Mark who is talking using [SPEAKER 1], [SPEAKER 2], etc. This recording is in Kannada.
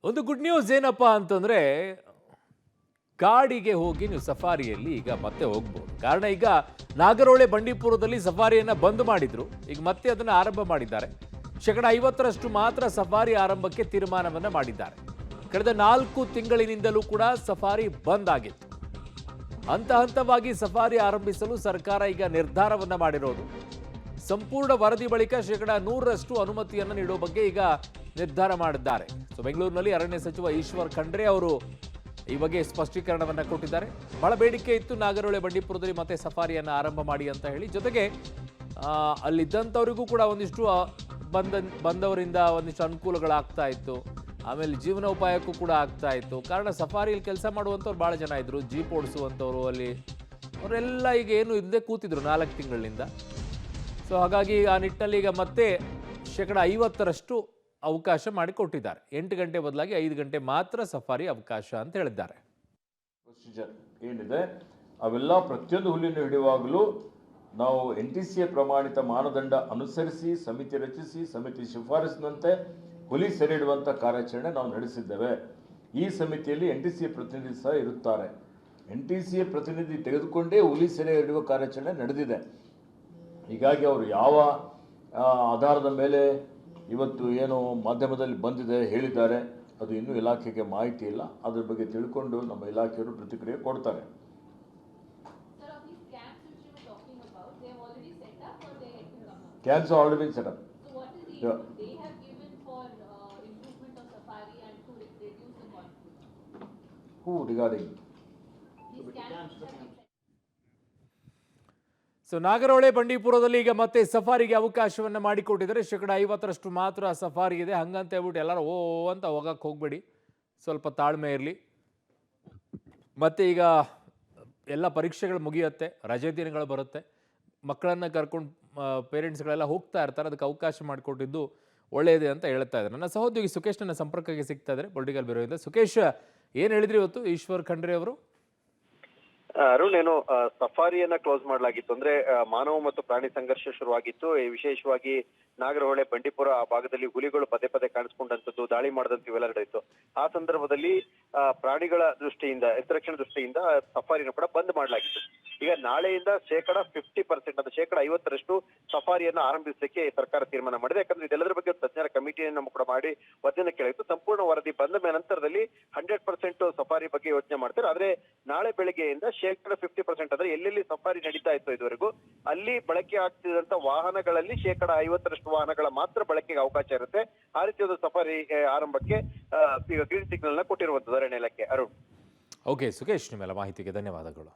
[SPEAKER 1] ಒಂದು ಗುಡ್ ನ್ಯೂಸ್ ಏನಪ್ಪಾ ಅಂತಂದ್ರೆ ಕಾಡಿಗೆ ಹೋಗಿ ನೀವು ಸಫಾರಿಯಲ್ಲಿ ಈಗ ಮತ್ತೆ ಹೋಗ್ಬೋದು. ಕಾರಣ ಈಗ ನಾಗರೋಳೆ ಬಂಡೀಪುರದಲ್ಲಿ ಸಫಾರಿಯನ್ನ ಬಂದ್ ಮಾಡಿದ್ರು. ಈಗ ಮತ್ತೆ ಅದನ್ನ ಆರಂಭ ಮಾಡಿದ್ದಾರೆ. 50% ಮಾತ್ರ ಸಫಾರಿ ಆರಂಭಕ್ಕೆ ತೀರ್ಮಾನವನ್ನ ಮಾಡಿದ್ದಾರೆ. ಕಳೆದ 4 ತಿಂಗಳಿನಿಂದಲೂ ಕೂಡ ಸಫಾರಿ ಬಂದ್ ಆಗಿತ್ತು. ಹಂತ ಹಂತವಾಗಿ ಸಫಾರಿ ಆರಂಭಿಸಲು ಸರ್ಕಾರ ಈಗ ನಿರ್ಧಾರವನ್ನ ಮಾಡಿರೋದು. ಸಂಪೂರ್ಣ ವರದಿ ಬಳಿಕ 100% ಅನುಮತಿಯನ್ನು ನೀಡುವ ಬಗ್ಗೆ ಈಗ ನಿರ್ಧಾರ ಮಾಡಿದ್ದಾರೆ. ಸೊ ಬೆಂಗಳೂರಿನಲ್ಲಿ ಅರಣ್ಯ ಸಚಿವ ಈಶ್ವರ್ ಖಂಡ್ರೆ ಅವರು ಈ ಬಗ್ಗೆ ಸ್ಪಷ್ಟೀಕರಣವನ್ನ ಕೊಟ್ಟಿದ್ದಾರೆ. ಬಹಳ ಬೇಡಿಕೆ ಇತ್ತು ನಾಗರೋಳೆ ಬಂಡೀಪುರದಲ್ಲಿ ಮತ್ತೆ ಸಫಾರಿಯನ್ನು ಆರಂಭ ಮಾಡಿ ಅಂತ ಹೇಳಿ. ಜೊತೆಗೆ ಅಲ್ಲಿದ್ದಂಥವರಿಗೂ ಕೂಡ ಒಂದಿಷ್ಟು ಬಂದವರಿಂದ ಒಂದಿಷ್ಟು ಅನುಕೂಲಗಳಾಗ್ತಾ ಇತ್ತು. ಆಮೇಲೆ ಜೀವನೋಪಾಯಕ್ಕೂ ಕೂಡ ಆಗ್ತಾ ಇತ್ತು. ಕಾರಣ ಸಫಾರಿಯಲ್ಲಿ ಕೆಲಸ ಮಾಡುವಂಥವ್ರು ಭಾಳ ಜನ ಇದ್ರು. ಜೀಪ್ ಓಡಿಸುವಂಥವ್ರು ಅಲ್ಲಿ ಅವರೆಲ್ಲ ಈಗ ಏನು ಇಲ್ಲದೆ ಕೂತಿದ್ರು 4 ತಿಂಗಳಿನಿಂದ. ಸೊ ಹಾಗಾಗಿ ಆ ನಿಟ್ಟಿನಲ್ಲಿ ಈಗ ಮತ್ತೆ 50% ಅವಕಾಶ ಮಾಡಿಕೊಟ್ಟಿದ್ದಾರೆ. 8 ಗಂಟೆ ಬದಲಾಗಿ 5 ಗಂಟೆ ಮಾತ್ರ ಸಫಾರಿ ಅವಕಾಶ ಅಂತ ಹೇಳಿದ್ದಾರೆ.
[SPEAKER 2] ಪ್ರೊಸೀಜರ್ ಏನಿದೆ ಅವೆಲ್ಲ ಪ್ರತಿಯೊಂದು ಹುಲ್ಲಿನ ಹಿಡಿಯುವಾಗಲೂ ನಾವು NTCA ಪ್ರಮಾಣಿತ ಮಾನದಂಡ ಅನುಸರಿಸಿ ಸಮಿತಿ ರಚಿಸಿ ಸಮಿತಿ ಶಿಫಾರಸಿನಂತೆ ಹುಲಿ ಸೆರೆ ಹಿಡುವಂಥ ಕಾರ್ಯಾಚರಣೆ ನಾವು ನಡೆಸಿದ್ದೇವೆ. ಈ ಸಮಿತಿಯಲ್ಲಿ NTCA ಪ್ರತಿನಿಧಿ ಸಹ ಇರುತ್ತಾರೆ. NTCA ಪ್ರತಿನಿಧಿ ತೆಗೆದುಕೊಂಡೇ ಹುಲಿ ಸೆರೆ ಹಿಡಿಯುವ ಕಾರ್ಯಾಚರಣೆ ನಡೆದಿದೆ. ಹೀಗಾಗಿ ಅವರು ಯಾವ ಆಧಾರದ ಮೇಲೆ ಇವತ್ತು ಏನು ಮಾಧ್ಯಮದಲ್ಲಿ ಬಂದಿದೆ ಹೇಳಿದ್ದಾರೆ ಅದು ಇನ್ನೂ ಇಲಾಖೆಗೆ ಮಾಹಿತಿ ಇಲ್ಲ. ಅದ್ರ ಬಗ್ಗೆ ತಿಳ್ಕೊಂಡು ನಮ್ಮ ಇಲಾಖೆಯವರು ಪ್ರತಿಕ್ರಿಯೆ ಕೊಡ್ತಾರೆ. Camps are already been set up.
[SPEAKER 3] So what is the
[SPEAKER 2] Yeah.
[SPEAKER 3] they have given for improvement of safari and to reduce the conflict?
[SPEAKER 2] Who regarding?
[SPEAKER 3] These camps have been set.
[SPEAKER 1] So Nagarahole ಬಂಡೀಪುರದಲ್ಲಿ ಈಗ ಮತ್ತೆ ಸಫಾರಿಗೆ ಅವಕಾಶವನ್ನು ಮಾಡಿಕೊಟ್ಟಿದ್ದಾರೆ. 50% ಮಾತ್ರ ಸಫಾರಿ ಇದೆ. ಹಂಗಂತ ಹೇಳ್ಬಿಟ್ಟು ಎಲ್ಲರೂ ಓ ಅಂತ ಹೋಗಕ್ಕೆ ಹೋಗಬೇಡಿ, ಸ್ವಲ್ಪ ತಾಳ್ಮೆ ಇರಲಿ. ಮತ್ತೆ ಈಗ ಎಲ್ಲ ಪರೀಕ್ಷೆಗಳು ಮುಗಿಯುತ್ತೆ, ರಜೆ ದಿನಗಳು ಬರುತ್ತೆ, ಮಕ್ಕಳನ್ನು ಕರ್ಕೊಂಡು ಪೇರೆಂಟ್ಸ್ಗಳೆಲ್ಲ ಹೋಗ್ತಾ ಇರ್ತಾರೆ. ಅದಕ್ಕೆ ಅವಕಾಶ ಮಾಡಿಕೊಟ್ಟಿದ್ದು ಒಳ್ಳೆಯದೇ ಅಂತ ಹೇಳ್ತಾ ಇದ್ದಾರೆ. ನನ್ನ ಸಹೋದ್ಯೋಗಿ ಸುಖೇಶ್ ನನ್ನ ಸಂಪರ್ಕಕ್ಕೆ ಸಿಗ್ತಾ ಇದ್ದಾರೆ ಪೊಲಿಟಿಕಲ್ ಬ್ಯೂರೋಯಿಂದ. ಸುಖೇಶ್, ಏನು ಹೇಳಿದ್ರಿ ಇವತ್ತು ಈಶ್ವರ್ ಖಂಡ್ರೆ ಅವರು?
[SPEAKER 4] ಅರುಣ್, ಏನು ಸಫಾರಿಯನ್ನ ಕ್ಲೋಸ್ ಮಾಡಲಾಗಿತ್ತು ಅಂದ್ರೆ ಮಾನವ ಮತ್ತು ಪ್ರಾಣಿ ಸಂಘರ್ಷ ಶುರುವಾಗಿತ್ತು. ವಿಶೇಷವಾಗಿ ನಾಗರಹೊಳೆ ಬಂಡೀಪುರ ಆ ಭಾಗದಲ್ಲಿ ಹುಲಿಗಳು ಪದೇ ಪದೇ ಕಾಣಿಸ್ಕೊಂಡಂತದ್ದು, ದಾಳಿ ಮಾಡದಂತ ಇವೆಲ್ಲ ನಡೆಯಿತು. ಆ ಸಂದರ್ಭದಲ್ಲಿ ಪ್ರಾಣಿಗಳ ದೃಷ್ಟಿಯಿಂದ, ಹಿತರಕ್ಷಣೆ ದೃಷ್ಟಿಯಿಂದ ಸಫಾರಿಯನ್ನು ಕೂಡ ಬಂದ್ ಮಾಡಲಾಗಿತ್ತು. ಈಗ ನಾಳೆಯಿಂದ 50% ಅದು 50% ಸಫಾರಿಯನ್ನ ಆರಂಭಿಸಲಿಕ್ಕೆ ಸರ್ಕಾರ ತೀರ್ಮಾನ ಮಾಡಿದೆ. ಯಾಕಂದ್ರೆ ಇದೆಲ್ಲದರ ಬಗ್ಗೆ ತಜ್ಞರ ಕಮಿಟಿಯನ್ನು ಕೂಡ ಮಾಡಿ ವರದಿಯನ್ನು ಕೇಳಿತ್ತು. ಸಂಪೂರ್ಣ ವರದಿ ಬಂದ ನಂತರದಲ್ಲಿ 100% ಸಫಾರಿ ಬಗ್ಗೆ ಯೋಚನೆ ಮಾಡ್ತಾರೆ. ಆದ್ರೆ ನಾಳೆ ಬೆಳಗ್ಗೆಯಿಂದ 50% ಅಂದ್ರೆ ಎಲ್ಲೆಲ್ಲಿ ಸಫಾರಿ ನಡೀತಾ ಇತ್ತು ಇದುವರೆಗೂ ಅಲ್ಲಿ ಬಳಕೆ ಆಗ್ತಿದ್ದಂತ ವಾಹನಗಳಲ್ಲಿ 50% ವಾಹನಗಳ ಮಾತ್ರ ಬಳಕೆಗೆ ಅವಕಾಶ ಇರುತ್ತೆ. ಆ ರೀತಿ ಒಂದು ಸಫಾರಿ ಆರಂಭಕ್ಕೆ ಈಗ ಗ್ರೀನ್ ಸಿಗ್ನಲ್ ನ ಕೊಟ್ಟಿರುವಂತದ್ದು ಅರಣ್ಯ ಇಲಾಖೆ. ಅರುಣ್.
[SPEAKER 1] ಓಕೆ ಸುಖೇಶ್, ನಿಮ್ಮೆಲ್ಲ ಮಾಹಿತಿಗೆ ಧನ್ಯವಾದಗಳು.